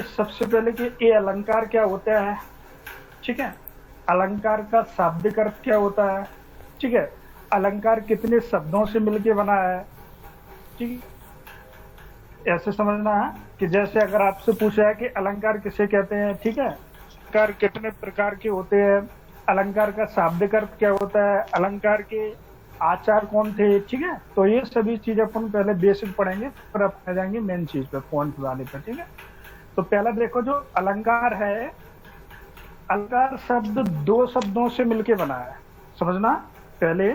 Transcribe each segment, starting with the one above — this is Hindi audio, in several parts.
सबसे पहले कि ये अलंकार क्या होता है, ठीक है। अलंकार का शाब्दिक अर्थ क्या होता है, ठीक है। अलंकार कितने शब्दों से मिलके बना है, ठीक है। ऐसे समझना है कि जैसे अगर आपसे पूछा है कि अलंकार किसे कहते हैं, ठीक है, अलंकार कितने प्रकार के होते हैं, अलंकार का शाब्दिक अर्थ क्या होता है, अलंकार के आचार कौन थे, ठीक है। तो ये सभी चीज अपन पहले बेसिक पढ़ेंगे, फिर अपन आ जाएंगे मेन चीज पे, पॉइंट वाले पे, ठीक है। तो पहला देखो, जो अलंकार है, अलंकार शब्द दो शब्दों से मिलके बना है। समझना पहले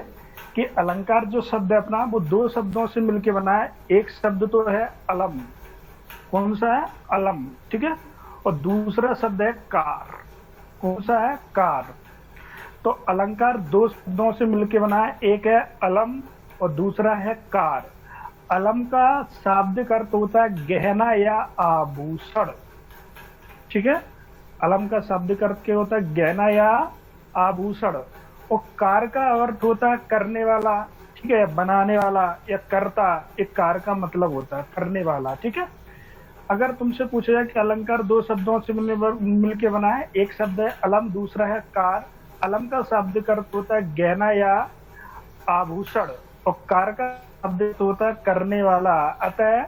कि अलंकार जो शब्द है अपना, वो दो शब्दों से मिलके बना है। एक शब्द तो है अलम, कौन सा है, अलम, ठीक है। और दूसरा शब्द है कार, कौन सा है, कार। तो अलंकार दो शब्दों से मिलके बना है, एक है अलम और दूसरा है कार। अलम का शाब्दिक अर्थ होता है गहना या आभूषण, ठीक है। अलम का शाब्दिक अर्थ क्या होता है, गहना या आभूषण। और कार का अर्थ होता है करने वाला, ठीक है, बनाने वाला या कर्ता। एक कार का मतलब होता है करने वाला, ठीक है। अगर तुमसे पूछा जाए कि अलंकार दो शब्दों से मिलके बना है, एक शब्द है अलम, दूसरा है कार। अलम का शाब्दिक अर्थ होता है गहना या आभूषण और कार का शाब्दिक होता है करने वाला। अतः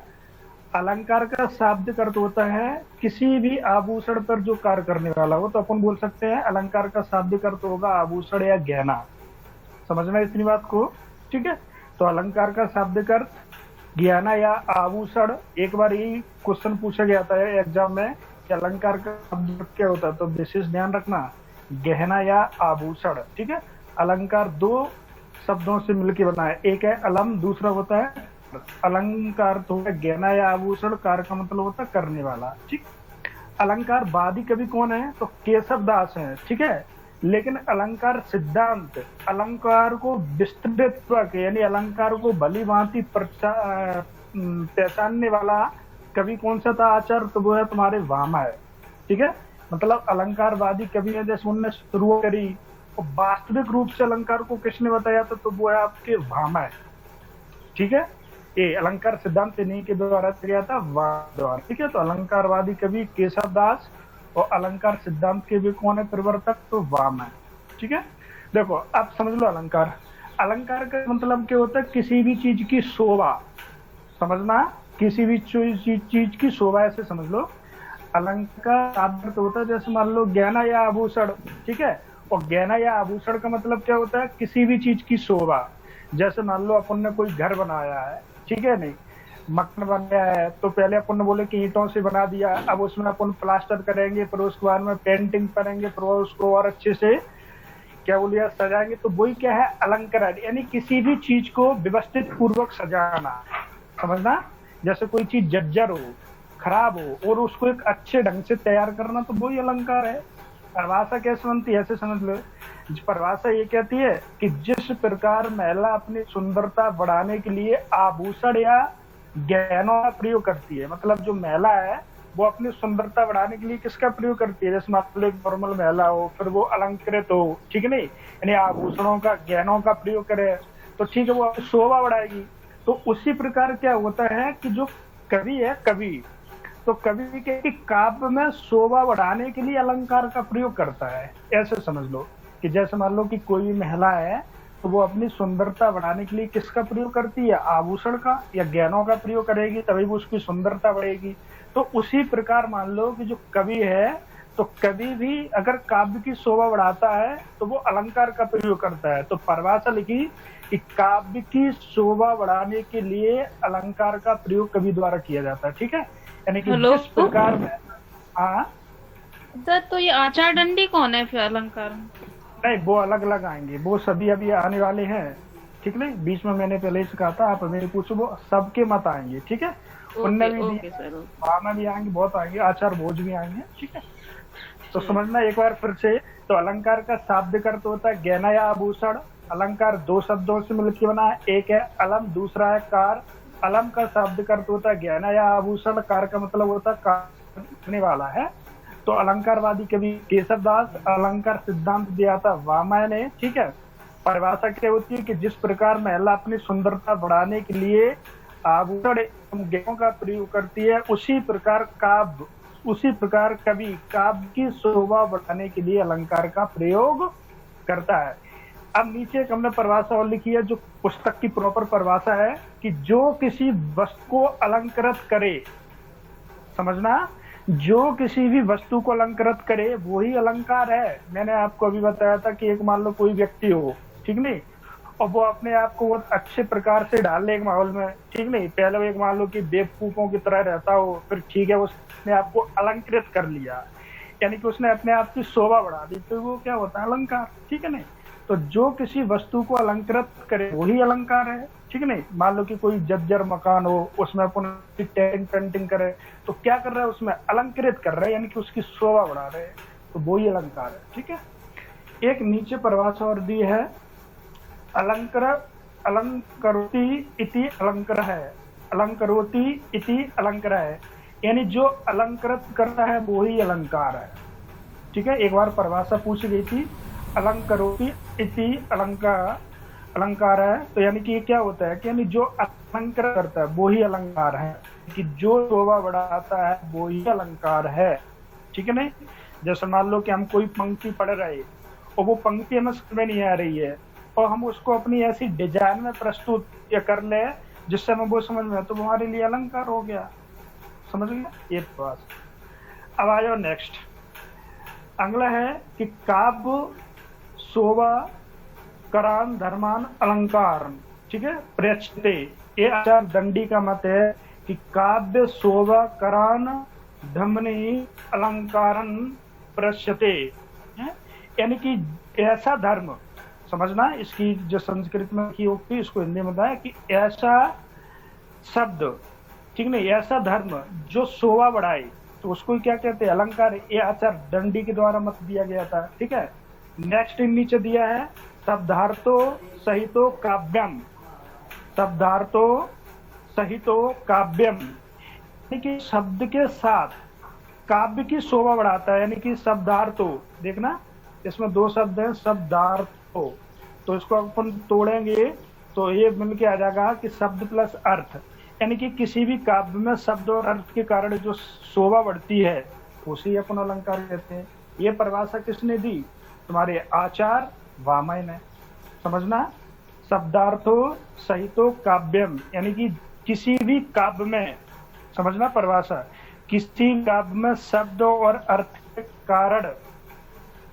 अलंकार का शाब्दिक अर्थ होता है किसी भी आभूषण पर जो कार्य करने वाला हो। तो अपन बोल सकते हैं अलंकार का शाब्दिक अर्थ होगा आभूषण या गहना। समझना इतनी बात को, ठीक है। तो अलंकार का शाब्दिक अर्थ गहना या आभूषण। एक बार ही क्वेश्चन पूछा गया था एग्जाम में कि अलंकार का शाब्दिक क्या होता है, तो विशेष ध्यान रखना गहना या आभूषण, ठीक है। अलंकार दो शब्दों से मिलकर बना है, एक है अलम, दूसरा होता है अलंकार। तो है गहना या आभूषण, कार का मतलब होता है करने वाला, ठीक। अलंकार वादी कवि कौन है, तो केशव दास है, ठीक है। लेकिन अलंकार सिद्धांत, अलंकार को विस्तृत यानी अलंकार को भली भांति पहचानने वाला कवि कौन सा था, आचार्य, तो वो है तुम्हारे वामा है, ठीक है। मतलब अलंकारवादी कवि है, जैसे उनने शुरुआत करी। और वास्तविक रूप से अलंकार को किसने बताया था, तो वो है आपके वामा है, ठीक है। ये अलंकार सिद्धांत इन्हीं के द्वारा किया था, द्वारा, ठीक है। तो अलंकारवादी कवि केशव दास और अलंकार सिद्धांत के भी कौन है प्रवर्तक, तो वाम है, ठीक है। देखो अब समझ लो अलंकार। अलंकार का मतलब क्या होता है, किसी भी चीज की शोभा। समझना, किसी भी चीज की शोभा, ऐसे समझ लो। अलंकार अर्थ होता है जैसे मान लो गहना या आभूषण, ठीक है। और गहना या आभूषण का मतलब क्या होता है, किसी भी चीज की शोभा। जैसे मान लो अपन ने कोई घर बनाया है, ठीक है, नहीं मकान बनाया है, तो पहले अपन ने बोले कि ईंटों से बना दिया, अब उसमें अपन प्लास्टर करेंगे, फिर उसके बाद में पेंटिंग करेंगे, फिर उसको और अच्छे से क्या बोलिए सजाएंगे। तो वही क्या है, अलंकार, यानी किसी भी चीज को व्यवस्थित पूर्वक सजाना। समझना, जैसे कोई चीज जर्जर हो, खराब हो, और उसको एक अच्छे ढंग से तैयार करना, तो वही अलंकार है। परिभाषा कैसे बनती है, ऐसे समझ लो। परिभाषा ये कहती है कि जिस प्रकार महिला अपनी सुंदरता बढ़ाने के लिए आभूषण या गहनों का प्रयोग करती है, मतलब जो महिला है वो अपनी सुंदरता बढ़ाने के लिए किसका प्रयोग करती है, जैसे मान लो एक नॉर्मल महिला हो, फिर वो अलंकृत हो, ठीक है, नहीं, यानी आभूषणों का गहनों का प्रयोग करे, तो ठीक है, वो अपनी शोभा बढ़ाएगी। तो उसी प्रकार क्या होता है कि जो कवि है, कवि तो कवि के काव्य में शोभा बढ़ाने के लिए अलंकार का प्रयोग करता है। ऐसे समझ लो कि जैसे मान लो कि कोई महिला है, तो वो अपनी सुंदरता बढ़ाने के लिए किसका प्रयोग करती है, आभूषण का या गहनों का प्रयोग करेगी, तभी वो उसकी सुंदरता बढ़ेगी। तो उसी प्रकार मान लो कि जो कवि है, तो कवि भी अगर काव्य की शोभा बढ़ाता है तो वो अलंकार का प्रयोग करता है। तो परिभाषा लिखी कि काव्य की शोभा बढ़ाने के लिए अलंकार का प्रयोग कवि द्वारा किया जाता है, ठीक है। यानी कि जिस प्रकार में तो ये आचार दंडी कौन है फिर अलंकार में? नहीं, वो अलग अलग आएंगे, वो सभी अभी आने वाले हैं, ठीक नहीं। बीच में मैंने पहले ही कहा था, आप मेरे पूछो, वो सबके मत आएंगे, ठीक है। उनमें भी में भी आएंगे, बहुत आएंगे, आचार भोज भी आएंगे, ठीक है। तो समझना एक बार फिर से। तो अलंकार का शाब्दिक अर्थ होता है गहना या आभूषण। अलंकार दो शब्दों से मिलकर बना है, एक है अलम, दूसरा है कार। अलम का शाब्दिक अर्थ होता है गहना या आभूषण, कार का मतलब होता है करने वाला है। तो अलंकारवादी कवि केशव दास, अलंकार सिद्धांत दिया था वामा ने, ठीक है। परिभाषा क्या होती है कि जिस प्रकार महिला अपनी सुंदरता बढ़ाने के लिए आभूषण एवं गहनों का प्रयोग करती है, उसी प्रकार काव्य उसी प्रकार कवि काव्य की शोभा बढ़ाने के लिए अलंकार का प्रयोग करता है। अब नीचे एक हमने परिभाषा और लिखी है जो पुस्तक की प्रॉपर परिभाषा है कि जो किसी वस्तु को अलंकृत करे, समझना, जो किसी भी वस्तु को अलंकृत करे वही अलंकार है। मैंने आपको अभी बताया था कि एक मान लो कोई व्यक्ति हो, ठीक नहीं, और वो अपने आप को बहुत अच्छे प्रकार से डाल ले एक माहौल में, ठीक नहीं, पहले एक मान लो कि बेवकूफों की तरह रहता हो, फिर ठीक है उसने आपको अलंकृत कर लिया, यानी कि उसने अपने आप की शोभा बढ़ा दी, तो वो क्या होता है? अलंकार, ठीक है नहीं। तो जो किसी वस्तु को अलंकृत करे वही अलंकार है, ठीक नहीं। मान लो कि कोई जर्जर मकान हो, उसमें अपन पेंटिंग करे, तो क्या कर रहे हैं? उसमें अलंकृत कर रहे हैं, यानी कि उसकी शोभा बढ़ा रहे हैं, तो वही अलंकार है, ठीक है। एक नीचे परिभाषा और दी है, अलंकर अलंकरोति इति अलंकर है, अलंकरोति इति अलंकर है, यानी जो अलंकृत करता है वो ही अलंकार है, ठीक है। एक बार परिभाषा पूछ गई थी, अलंकरोति इति अलंकार है, तो यानी कि ये क्या होता है कि यानी जो अलंकार करता है वो ही अलंकार है, कि जो शोभा बढ़ाता है वो ही अलंकार है, ठीक है नहीं। जैसे मान लो कि हम कोई पंक्ति पढ़ रहे और वो पंक्ति हमें समझ में नहीं आ रही है और हम उसको अपनी ऐसी डिजाइन में प्रस्तुत कर ले जिससे हमें वो समझ में, तो वो हमारे लिए अलंकार हो गया, समझ गया ये बात। अब आ जाओ नेक्स्ट, अगला है कि काव्य शोभा करान धर्मान अलंकार, ठीक है, प्रेक्षते। ये आचार्य दंडी का मत है कि काव्य शोभा करान धमनी अलंकारन प्रेक्षते, यानी कि ऐसा धर्म, समझना, इसकी जो संस्कृत में की होती है इसको हिंदी में बताया कि ऐसा शब्द, ठीक नहीं, ऐसा धर्म जो शोभा बढ़ाए, तो उसको क्या कहते हैं? अलंकार। ये आचार्य दंडी के द्वारा मत दिया गया था, ठीक है। नेक्स्ट नीचे दिया है, शब्दार्थो सहितो काव्यम, शब्दार्थो सहितो काव्यम, यानी कि शब्द के साथ काव्य की शोभा बढ़ाता है, यानी कि शब्दार्थो, देखना इसमें दो शब्द हैं, शब्दार्थो, तो इसको अपन तोड़ेंगे तो ये मिलके आ जाएगा कि शब्द प्लस अर्थ, यानी कि किसी भी काव्य में शब्द और अर्थ के कारण जो शोभा बढ़ती है उसे अपन अलंकार कहते हैं। ये परिभाषा किसने दी? तुम्हारे आचार्य वामन है, समझना। शब्दार्थो सहितो काव्यम, यानी कि किसी भी काव्य में, समझना परिभाषा, किसी काव्य में शब्द और अर्थ के कारण,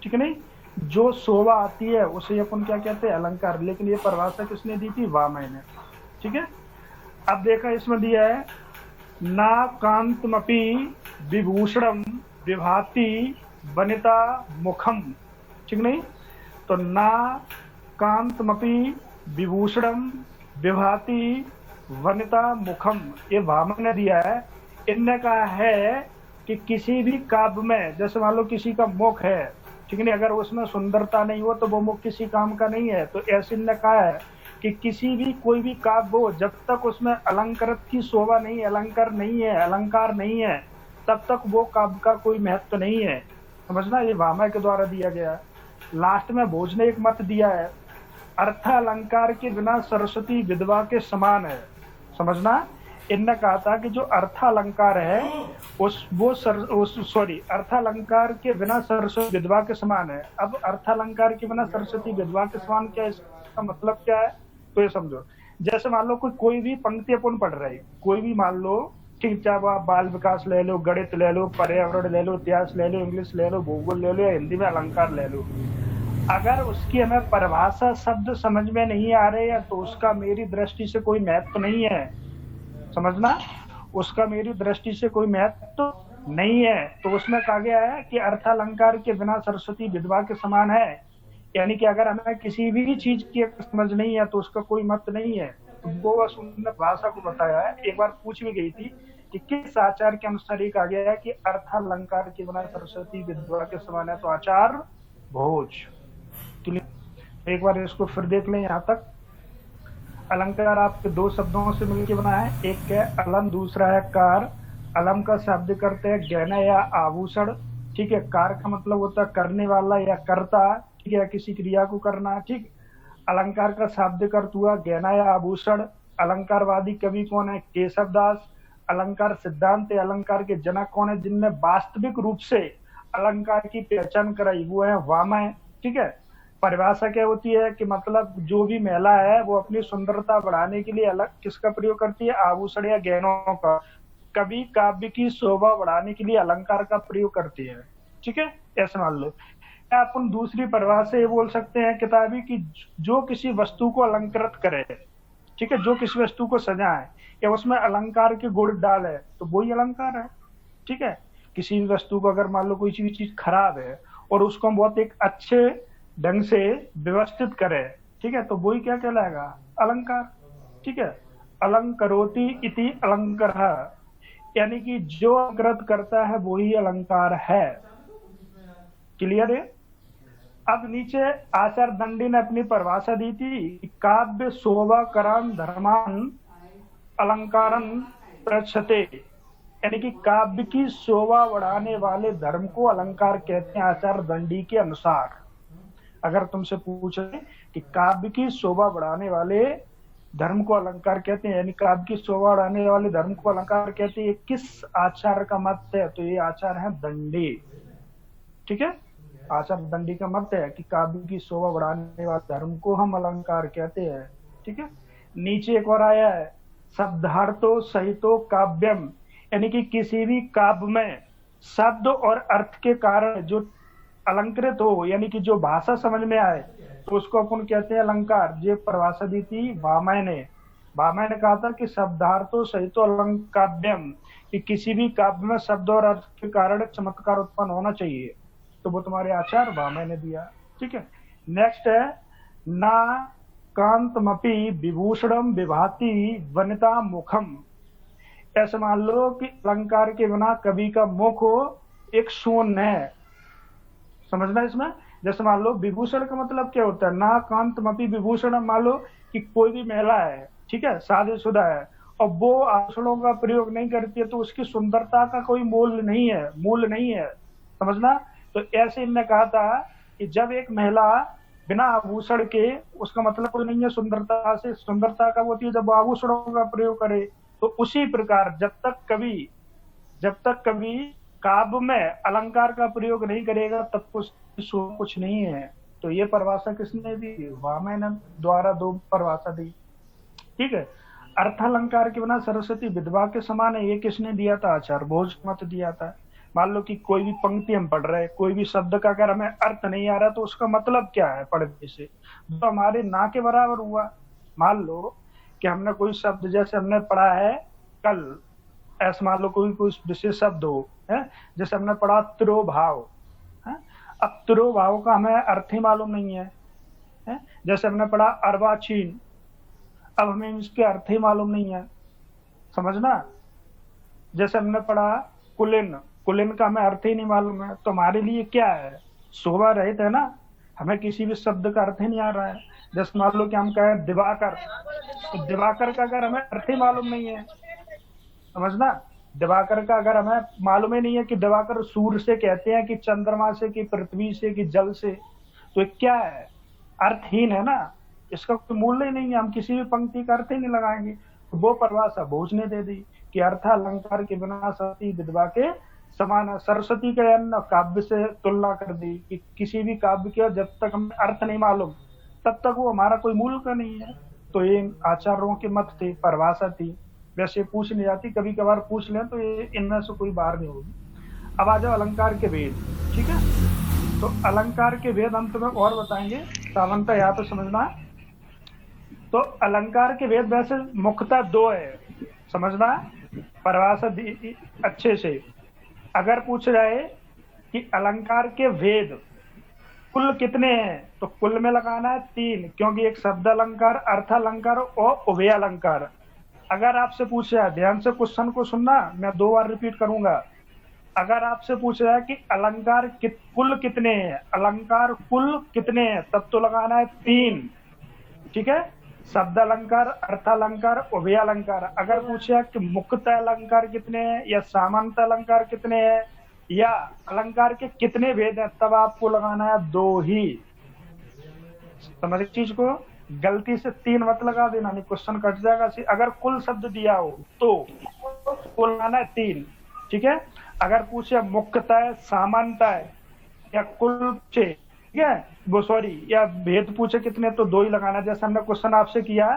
ठीक है नहीं, जो शोभा आती है उसे अपन क्या कहते हैं? अलंकार। लेकिन ये परिभाषा किसने दी थी? वामन ने, ठीक है। अब देखा इसमें दिया है, ना कांतमपि विभूषणम विभाति वनिता मुखम, ठीक नहीं, तो ना कांतमपि विभूषणम विभाति वनिता मुखम, ये वामन ने दिया है। इनने कहा है कि किसी भी काव्य में, जैसे मान लो किसी का मुख है, ठीक नहीं, अगर उसमें सुंदरता नहीं हो तो वो मुख किसी काम का नहीं है, तो ऐसे इनने कहा है कि किसी भी कोई भी काव्य हो, जब तक उसमें अलंकृत की शोभा नहीं, अलंकार नहीं है, अलंकार नहीं है, तब तक वो काव्य का कोई महत्व नहीं है, समझना। ये वामन के द्वारा दिया गया। लास्ट में भोज ने एक मत दिया है, अर्थ अलंकार के बिना सरस्वती विधवा के समान है, समझना। इनने कहा था कि जो अर्थ अलंकार है अर्थ अलंकार के बिना सरस्वती विधवा के समान है। अब अर्थ अलंकार के बिना सरस्वती विधवा के समान क्या है, इसका मतलब क्या है? तो ये समझो, जैसे मान लो कोई भी पंक्ति अपन पढ़ रहे, कोई भी मान लो, ठीक, चाहे आप बाल विकास ले लो, गणित ले लो, पर्यावरण ले लो, इतिहास ले लो, इंग्लिश ले लो, भूगोल ले लो, या हिंदी में अलंकार ले लो, अगर उसकी हमें परिभाषा शब्द समझ में नहीं आ रहे हैं तो उसका मेरी दृष्टि से कोई महत्व नहीं है, समझना, उसका मेरी दृष्टि से कोई महत्व नहीं है। तो उसमें कहा गया है कि अर्थ अलंकार के बिना सरस्वती विधवा के समान है, यानी कि अगर हमें किसी भी चीज की समझ नहीं है तो उसका कोई मत नहीं है। तो वो बस उन्होंने भाषा को बताया है। एक बार पूछ भी गई थी कि किस आचार के अनुसार ये कहा गया है कि अर्थ अलंकार के बिना सरस्वती विधवा के समान है, तो आचार्य भोज। एक बार इसको फिर देख लें। यहाँ तक अलंकार आपके दो शब्दों से मिलकर बना है, एक है अलम, दूसरा है कार। अलम का शब्द करते हैं गहना या आभूषण, ठीक है। कार का मतलब होता है करने वाला या कर्ता, ठीक है, किसी क्रिया को करना, ठीक। अलंकार का शब्द अर्थ हुआ गहना या आभूषण। अलंकारवादी कवि कौन है? केशवदास। अलंकार सिद्धांत अलंकार के जनक कौन है, जिनने वास्तविक रूप से अलंकार की पहचान कराई, वो है वामय। ठीक है, परिभाषा क्या होती है कि मतलब जो भी महिला है वो अपनी सुंदरता बढ़ाने के लिए अलग किसका प्रयोग करती है, आभूषण या गहनों का। कभी काव्य की शोभा बढ़ाने के लिए अलंकार का प्रयोग करती है। ठीक है, ऐसे मान लो। या अपन दूसरी परिभाषा ये बोल सकते हैं किताबी की, जो किसी वस्तु को अलंकृत करे, ठीक है, जो किसी वस्तु को सजाए या उसमें अलंकार के गुण डाले, तो वही अलंकार है। ठीक है, किसी भी वस्तु को अगर मान लो कोई चीज खराब है और उसको हम बहुत एक अच्छे ढंग से व्यवस्थित करें, ठीक है, तो वही क्या कहलाएगा, अलंकार। ठीक है, अलंकरोति इति अलंकार, यानी कि जो अलंकृत करता है वही अलंकार है। क्लियर है। अब नीचे आचार्य दंडी ने अपनी परिभाषा दी थी, काव्य शोभा करम धर्मान अलंकारन प्रक्षते, यानी कि काव्य की शोभा बढ़ाने वाले धर्म को अलंकार कहते हैं आचार्य दंडी के अनुसार। अगर तुमसे पूछे कि काव्य की शोभा बढ़ाने वाले धर्म को अलंकार कहते हैं, यानी काव्य की शोभा बढ़ाने वाले धर्म को अलंकार कहते हैं, किस आचार्य का मत है, तो ये आचार्य है दंडी। ठीक है, आचार्य दंडी का मत है कि काव्य की शोभा बढ़ाने वाले धर्म को हम अलंकार कहते हैं। ठीक है, नीचे एक और आया है, शब्दार्थो सहितो काव्यम, यानी कि किसी भी काव्य में शब्द और अर्थ के कारण जो अलंकृत हो, यानी कि जो भाषा समझ में आए, तो उसको अपन कहते हैं अलंकार। ये परिभाषा दी थी वामय ने। वामय ने कहा था कि शब्दार्थो सहितो अलंकाव्यम, कि किसी भी काव्य में शब्द और अर्थ के कारण चमत्कार उत्पन्न होना चाहिए, तो वो तुम्हारे आचार्य वामय ने दिया। ठीक है, नेक्स्ट है, ना कांतमपि विभूषणम विभाति वनिता मुखम। ऐसे मान लो कि अलंकार के बिना कवि का मुख एक शून्य है। समझना इसमें, जैसे मान लो विभूषण का मतलब क्या होता है, ना कांतमपि विभूषण। मान लो कि कोई भी महिला है, ठीक है, शादीशुदा है, और वो आभूषणों का प्रयोग नहीं करती है, तो उसकी सुंदरता का कोई मूल्य नहीं है। समझना, तो ऐसे इनने कहा था कि जब एक महिला बिना आभूषण के, उसका मतलब कोई नहीं है सुंदरता से, सुंदरता का होती है जब आभूषणों का प्रयोग करे। तो उसी प्रकार जब तक कभी काव्य में अलंकार का प्रयोग नहीं करेगा तब कुछ नहीं है। तो ये परिभाषा किसने दी, वामय द्वारा दो परिभाषा दी। ठीक है, अर्थालंकार के बिना सरस्वती विधवा के समान है, ये किसने दिया था, आचार्य भोज मत दिया था। मान लो कि कोई भी पंक्ति हम पढ़ रहे हैं, कोई भी शब्द का अगर हमें अर्थ नहीं आ रहा तो उसका मतलब क्या है पढ़ने से, तो हमारे ना के बराबर हुआ। मान लो कि हमने कोई शब्द, जैसे हमने पढ़ा है कल, ऐसे मान लो कोई विशेष शब्द हो, है, जैसे हमने पढ़ा तिरोभाव, है? अब तिरोभाव का हमें अर्थ ही मालूम नहीं है, है? जैसे हमने पढ़ा अर्वाचीन, अब हमें इसके अर्थ ही मालूम नहीं है। समझना, जैसे हमने पढ़ा कुलिन का हमें अर्थ ही नहीं मालूम है, तो हमारे लिए क्या है, शोभा रहित है ना, हमें किसी भी शब्द का अर्थ ही नहीं आ रहा है। जैसे मान लो कि हम कहें दिवाकर, तो दिवाकर का अगर हमें अर्थ ही मालूम नहीं है, समझना, दिवाकर का अगर हमें मालूम ही नहीं है कि दिवाकर सूर्य से कहते हैं कि चंद्रमा से कि पृथ्वी से कि जल से, तो क्या है, अर्थहीन है ना, इसका कोई मूल्य ही नहीं है, हम किसी भी पंक्ति का अर्थ ही नहीं लगाएंगे। तो वो परिभाषा भोज ने दे दी कि अर्थालंकार के बिना सरस्वती विधवा के समान है। सरस्वती के अन्य काव्य से तुलना कर दी कि किसी भी काव्य के जब तक हमें अर्थ नहीं मालूम तब तक वो हमारा कोई मूल्य का नहीं है। तो ये आचार्यों के मत थे, परिभाषा थी। वैसे पूछ नहीं जाती, कभी कभार पूछ लें तो ये इनमें से कोई बाहर नहीं होगी। अब आ जाओ अलंकार के भेद। ठीक है, तो अलंकार के भेद अंत में और बताएंगे, सामान्यतः यहाँ पे समझना। तो अलंकार के भेद वैसे मुख्यतः दो है, समझना, परिभाषा अच्छे से। अगर पूछ रहे कि अलंकार के भेद कुल कितने हैं, तो कुल में लगाना है 3, क्योंकि एक शब्द अलंकार, अर्थ अलंकार और उभय अलंकार। अगर आपसे पूछ रहा है, ध्यान से क्वेश्चन को सुनना, मैं 2 बार रिपीट करूंगा। अगर आपसे पूछ रहा है कि अलंकार कुल कितने हैं, अलंकार कुल कितने हैं, तब तो लगाना है 3। ठीक है, शब्द अलंकार, अर्थ अलंकार, उभय अलंकार। अगर पूछे कि मुख्यतः अलंकार कितने हैं या सामान्यतः अलंकार कितने हैं या अलंकार के कितने भेद हैं, तब आपको लगाना है 2 ही। समझ चीज को, गलती से 3 मत लगा देना, नहीं क्वेश्चन कट जाएगा। अगर कुल शब्द दिया हो तो वो लगाना है 3, ठीक है। अगर पूछे मुख्यतः, सामान्यतः या कुल पूछे, ठीक है, वो सॉरी, या भेद पूछे कितने, तो 2 ही लगाना। जैसे हमने क्वेश्चन आपसे किया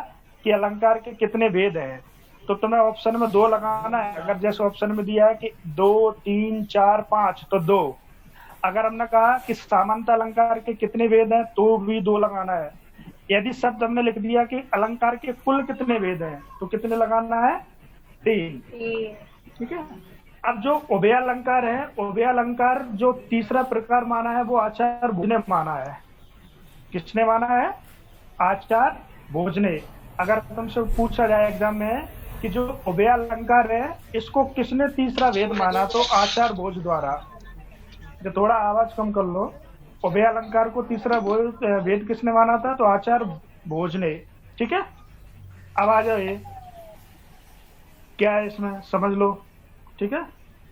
कि अलंकार के कितने भेद हैं, तो तुम्हें ऑप्शन में 2 लगाना है। अगर जैसे ऑप्शन में दिया है कि 2, 3, 4, 5, तो 2। अगर हमने कहा कि सामान्यतः अलंकार के कितने भेद हैं, तो भी 2 लगाना है। यदि शब्द हमने लिख दिया कि अलंकार के कुल कितने भेद हैं, तो कितने लगाना है, 3, ठीक है। अब जो उभय अलंकार है, उभय अलंकार जो तीसरा प्रकार माना है वो आचार्य भोज ने माना है। किसने माना है, आचार्य भोज ने। अगर तुमसे पूछा जाए एग्जाम में कि जो उभय अलंकार है इसको किसने तीसरा भेद माना, तो आचार्य भोज द्वारा। जो थोड़ा आवाज कम कर लो। उभय अलंकार को तीसरा भेद किसने माना था, तो आचार्य भोज ने, ठीक है। अब आ जाओ, ये क्या है इसमें समझ लो, ठीक है।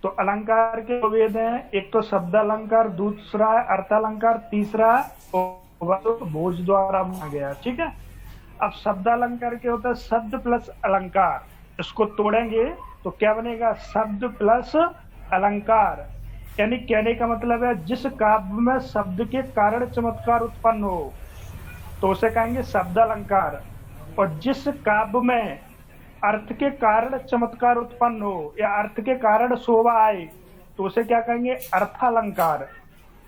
तो अलंकार के भेद हैं, एक तो शब्द अलंकार, दूसरा अर्थ अलंकार, तीसरा भोज द्वारा माना गया, ठीक है। अब शब्द अलंकार क्या होता है, शब्द प्लस अलंकार। इसको तोड़ेंगे तो क्या बनेगा, शब्द प्लस अलंकार। यानी कहने का मतलब है जिस काव्य में शब्द के कारण चमत्कार उत्पन्न हो तो उसे कहेंगे शब्द अलंकार, और जिस काव्य में अर्थ के कारण चमत्कार उत्पन्न हो या अर्थ के कारण शोभा आए तो उसे क्या कहेंगे, अर्थालंकार।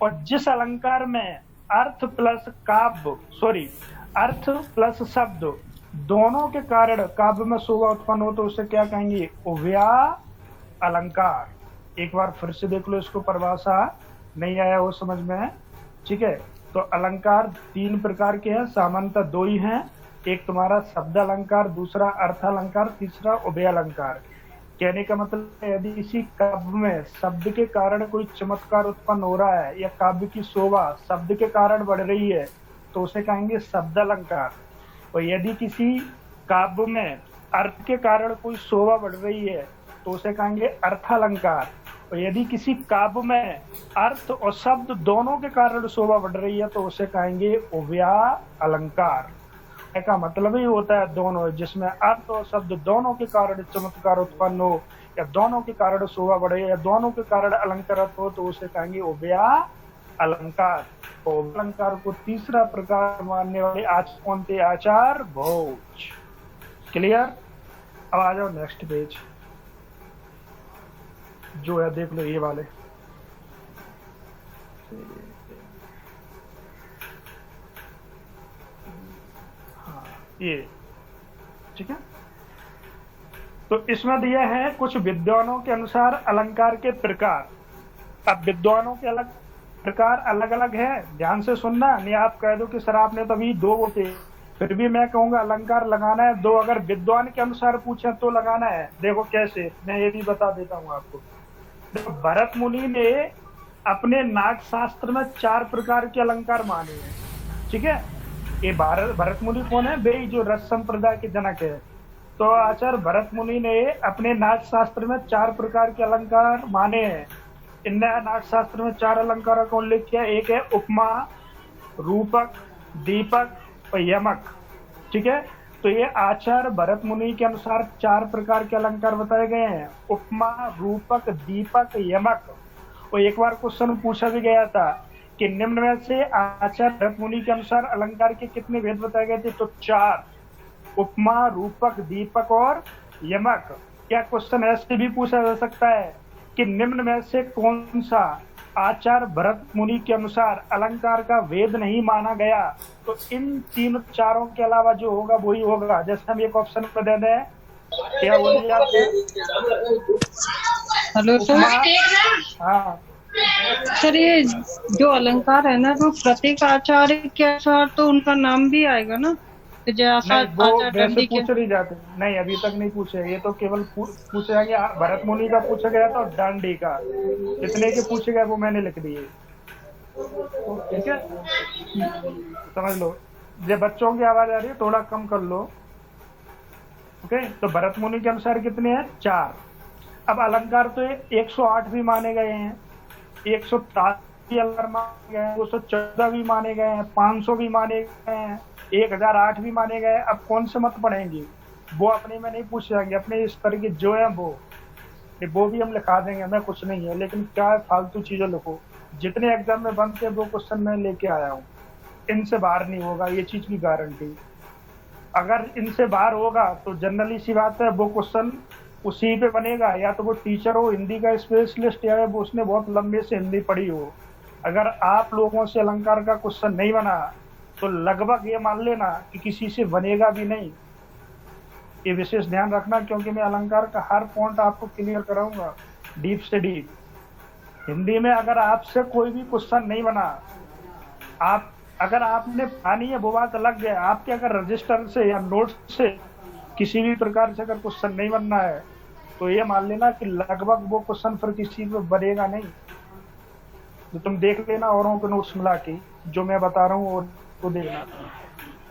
और जिस अलंकार में अर्थ प्लस काव्य, सॉरी, अर्थ प्लस शब्द दोनों के कारण काव्य में शोभा उत्पन्न हो तो उसे क्या कहेंगे, उभया अलंकार। एक बार फिर से देख लो इसको, परिभाषा नहीं आया वो समझ में है, ठीक है। तो अलंकार 3 प्रकार के हैं, सामान्यतः 2 ही हैं। एक तुम्हारा शब्द अलंकार, दूसरा अर्थ अलंकार, तीसरा उभय अलंकार। कहने का मतलब यदि इसी काव्य में शब्द के कारण कोई चमत्कार उत्पन्न हो रहा है या काव्य की शोभा शब्द के कारण बढ़ रही है तो उसे कहेंगे शब्द अलंकार। और यदि किसी काव्य में अर्थ के कारण कोई शोभा बढ़ रही है तो उसे कहेंगे अर्थालंकार। और यदि किसी काव्य में अर्थ और शब्द दोनों के कारण शोभा बढ़ रही है तो उसे कहेंगे उभया अलंकार। का मतलब ही होता है दोनों, जिसमें अर्थ और शब्द दोनों के कारण चमत्कार उत्पन्न हो या दोनों के कारण शोभा बढ़े या दोनों के कारण अलंकृत हो तो उसे कहेंगे उभया अलंकार। तो अलंकार को तीसरा प्रकार मानने वाले आज कौन थे, आचार्य भोज। क्लियर। अब आ जाओ नेक्स्ट पेज जो है, देख लो ये वाले। ये ठीक है। तो इसमें दिया है कुछ विद्वानों के अनुसार अलंकार के प्रकार। अब विद्वानों के अलग प्रकार अलग अलग है, ध्यान से सुनना, नहीं आप कह दो कि सर आपने तभी 2 बोले, फिर भी मैं कहूंगा अलंकार लगाना है 2। अगर विद्वान के अनुसार पूछे तो लगाना है। देखो कैसे, मैं ये भी बता देता हूँ आपको। देखो भरत मुनि ने अपने नाट्य शास्त्र में 4 प्रकार के अलंकार माने हैं, ठीक है। ये भरत मुनि कौन है, वे जो रस संप्रदाय के जनक है। तो आचार्य भरत मुनि ने अपने नाट्य शास्त्र में 4 प्रकार के अलंकार माने हैं। इनने नाट्य शास्त्र में 4 अलंकारों का उल्लेख किया। एक है उपमा, रूपक, दीपक और यमक, ठीक है। तो ये आचार्य भरत मुनि के अनुसार 4 प्रकार के अलंकार बताए गए हैं, उपमा, रूपक, दीपक, यमक। और एक बार क्वेश्चन पूछा भी गया था कि निम्न में से आचार्य भरत मुनि के अनुसार अलंकार के कितने भेद बताए गए थे, तो 4, उपमा, रूपक, दीपक और यमक। क्या क्वेश्चन ऐसे भी पूछा जा सकता है कि निम्न में से कौन सा आचार्य भरत मुनि के अनुसार अलंकार का वेद नहीं माना गया, तो इन 3 चारों के अलावा जो होगा वही होगा। जैसे हम एक ऑप्शन पर दे दें, क्या बोलिए आप? Hello sir. हाँ सर, ये जो अलंकार है ना, तो प्रत्येक आचार्य के अनुसार तो उनका नाम भी आएगा ना, जैसा नहीं, वो वैसे पूछ नहीं जाते। नहीं, अभी तक नहीं पूछे, ये तो केवल पूछे जाएंगे। भरत मुनि का पूछा गया था और डांडी का, जितने के पूछे गए वो मैंने लिख दिए, ठीक है। समझ लो। ये बच्चों की आवाज आ रही है, थोड़ा कम कर लो, ओके। तो भरत मुनि के अनुसार कितने हैं, 4। अब अलंकार तो 108 भी माने गए हैं, 107 भी अलंकार माने गए हैं, 214 भी माने गए हैं, 500 भी माने गए हैं, 1008 भी माने गए। अब कौन से मत पढ़ेंगे वो अपने में नहीं पूछ जाएंगे, अपने स्तर के जो है वो वो भी हम लिखा देंगे, हमें कुछ नहीं है, लेकिन क्या है, फालतू चीजें लिखो। जितने एग्जाम में बनते हैं वो क्वेश्चन मैं लेके आया हूँ, इनसे बाहर नहीं होगा, ये चीज की गारंटी। अगर इनसे बाहर होगा तो जनरली सी बात है वो क्वेश्चन उसी पे बनेगा, या तो वो टीचर हो हिंदी का स्पेशलिस्ट, या वो उसने बहुत लंबे से हिंदी पढ़ी हो। अगर आप लोगों से अलंकार का क्वेश्चन नहीं बना तो लगभग ये मान लेना कि किसी से बनेगा भी नहीं। ये विशेष ध्यान रखना, क्योंकि मैं अलंकार का हर पॉइंट आपको क्लियर कराऊंगा डीप से डीप। हिंदी में अगर आपसे कोई भी क्वेश्चन नहीं बना, आप अगर आपने पानी है वो बात अलग है, आपके अगर रजिस्टर से या नोट से किसी भी प्रकार से अगर क्वेश्चन नहीं बनना है तो ये मान लेना कि लगभग वो क्वेश्चन फिर किसी पे बनेगा नहीं। तो तुम देख लेना औरों के नोट्स मिला के, जो मैं बता रहा हूँ तो देखना।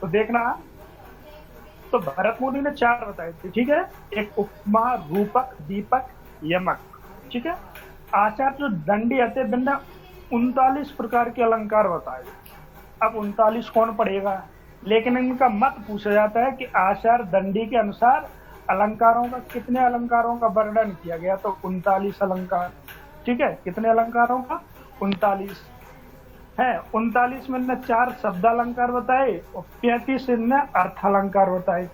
तो देखना, तो भरत मुनि ने 4 बताए थे, ठीक है। एक उपमा, रूपक, दीपक, यमक, ठीक है। आचार्य जो दंडी आते बिना 39 प्रकार के अलंकार बताए। अब 39 कौन पढ़ेगा, लेकिन इनका मत पूछा जाता है कि आचार्य दंडी के अनुसार अलंकारों का कितने अलंकारों का वर्णन किया गया, तो 39 अलंकार, ठीक है। कितने अलंकारों का? 39 है। 39 में 4 शब्द अलंकार बताए और 35 इनने अर्थ अलंकार बताए,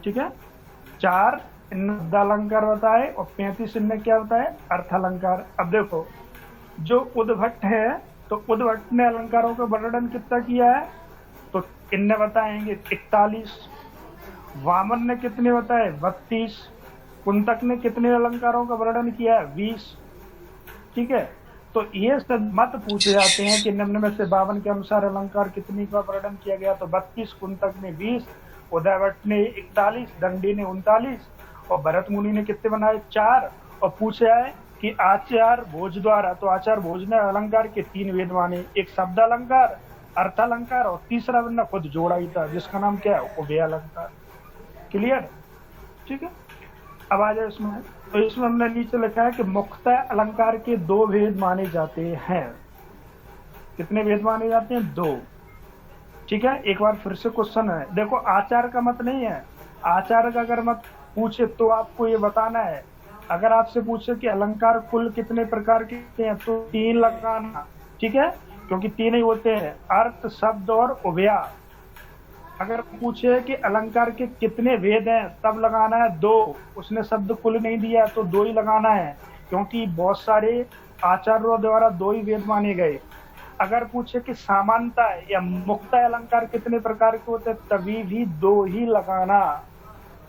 ठीक है। 4 शब्द अलंकार बताए और 35 इनने क्या बताए? अर्थ अलंकार। अब देखो, जो उद्भट है तो उद्भट ने अलंकारों का वर्णन कितना किया है, तो इनने बताएंगे 41। वामन ने कितने बताए? 32। कुंतक ने कितने अलंकारों का वर्णन किया है? 20, ठीक है। तो ये सब मत पूछे जाते हैं कि निम्न में से 52 के अनुसार अलंकार कितनी का वर्णन किया गया, तो 32, कुंतक ने 20, उदयभट्ट ने 41, दंडी ने 39 और भरत मुनि ने कितने बनाए? 4। और पूछा है कि आचार्य भोज द्वारा, तो आचार्य भोज ने अलंकार के 3 वेद माने, एक शब्द अलंकार, अर्थ अलंकार और तीसरा वरना खुद जोड़ा ही था जिसका नाम क्या है? उभय अलंकार। क्लियर, ठीक है। अब आ जाए इसमें, तो इसमें हमने नीचे लिखा है कि मुख्यतः अलंकार के 2 भेद माने जाते हैं। कितने भेद माने जाते हैं? 2, ठीक है। एक बार फिर से क्वेश्चन है, देखो आचार्य का मत नहीं है, आचार्य का अगर मत पूछे तो आपको ये बताना है। अगर आपसे पूछे कि अलंकार कुल कितने प्रकार के हैं, तो 3 लगाना, ठीक है, क्योंकि 3 ही होते हैं, अर्थ, शब्द और उभया। अगर पूछे कि अलंकार के कितने भेद हैं, तब लगाना है 2। उसने शब्द कुल नहीं दिया तो 2 ही लगाना है, क्योंकि बहुत सारे आचार्यों द्वारा 2 ही वेद माने गए। अगर पूछे कि सामान्यता या मुक्ता अलंकार कितने प्रकार के होते हैं, तभी भी 2 ही लगाना।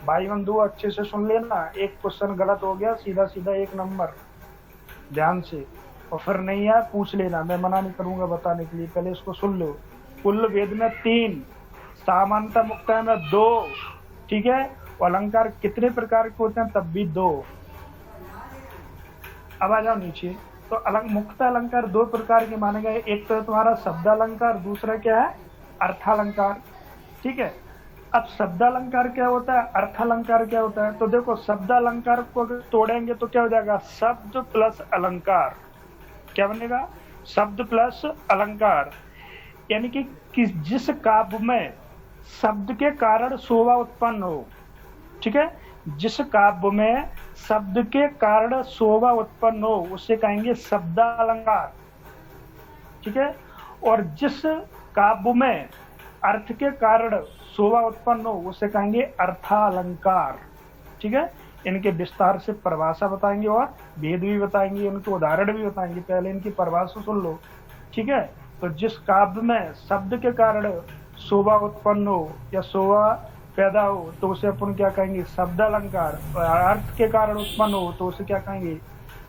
भाई बंधु अच्छे से सुन लेना, एक क्वेश्चन गलत हो गया सीधा सीधा 1 नंबर, ध्यान से। और फिर नहीं है पूछ लेना, मैं मना नहीं करूंगा बताने के लिए, पहले इसको सुन लो। कुल वेद में 3, सामान्यता मुक्ता में 2, ठीक है। और अलंकार कितने प्रकार के होते हैं, तब भी 2। अब आ जाओ नीचे, तो मुक्त अलंकार 2 प्रकार के माने गए, एक तो तुम्हारा शब्द अलंकार, दूसरा क्या है? अर्थालंकार, ठीक है। अब शब्द अलंकार क्या होता है, अर्थ अलंकार क्या होता है? तो देखो, शब्द अलंकार को अगर तोड़ेंगे तो क्या हो जाएगा? शब्द प्लस अलंकार। क्या बनेगा? शब्द प्लस अलंकार। यानी कि जिस काव्य में शब्द के कारण शोभा उत्पन्न हो, ठीक है, जिस काव्य में शब्द के कारण शोभा उत्पन्न हो उसे कहेंगे शब्द अलंकार, ठीक है। और जिस काव्य में अर्थ के कारण शोभा उत्पन्न हो उसे कहेंगे अर्थालंकार, ठीक है। इनके विस्तार से परिभाषा बताएंगे और भेद भी बताएंगे, इनके उदाहरण भी बताएंगे। पहले इनकी परिभाषा सुन लो, ठीक है। तो जिस काव्य में शब्द के कारण शोभा उत्पन्न हो या शोभा पैदा हो तो उसे अपन क्या कहेंगे? शब्द अलंकार। और अर्थ के कारण उत्पन्न हो तो उसे क्या कहेंगे?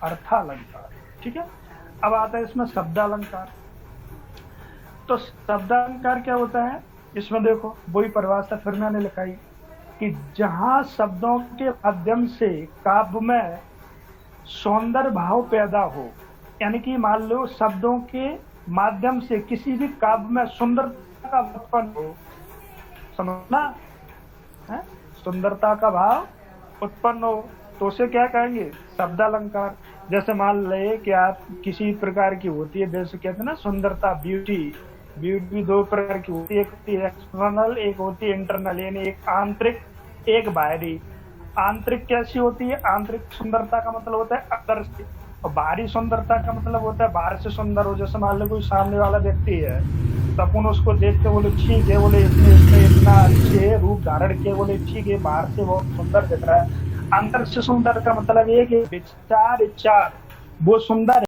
अर्थालंकार, ठीक है। अब आता है इसमें शब्द अलंकार। तो शब्द अलंकार क्या होता है? इसमें देखो वही परिभाषा फिर मैंने लिखाई कि जहां शब्दों के माध्यम से काव्य में सौंदर्य भाव पैदा हो, यानी कि मान लो शब्दों के माध्यम से किसी भी काव्य में सुंदरता का उत्पन्न हो, समझना है, सुंदरता का भाव उत्पन्न हो तो उसे क्या कहेंगे? शब्द अलंकार। जैसे मान ले कि आप किसी प्रकार की होती है, जैसे कहते हैं ना सुंदरता, ब्यूटी। ब्यूटी 2 प्रकार की होती है, एक होती है एक्सटर्नल, एक होती है इंटरनल, यानी एक आंतरिक एक बाहरी। आंतरिक कैसी होती है? आंतरिक सुंदरता का मतलब होता है अंदर से, और बाहरी सुंदरता का मतलब होता है बाहर से सुंदर हो। जैसे मान लो कोई सामने वाला व्यक्ति है तो अपन उसको देख के बोले ठीक है, बोले इसने इसने इतना अच्छे रूप धारण किए, बोले ठीक है बाहर से बहुत सुंदर दिख रहा है। अंदर से सुंदर का मतलब ये कि विचार इच्छा वो सुंदर है।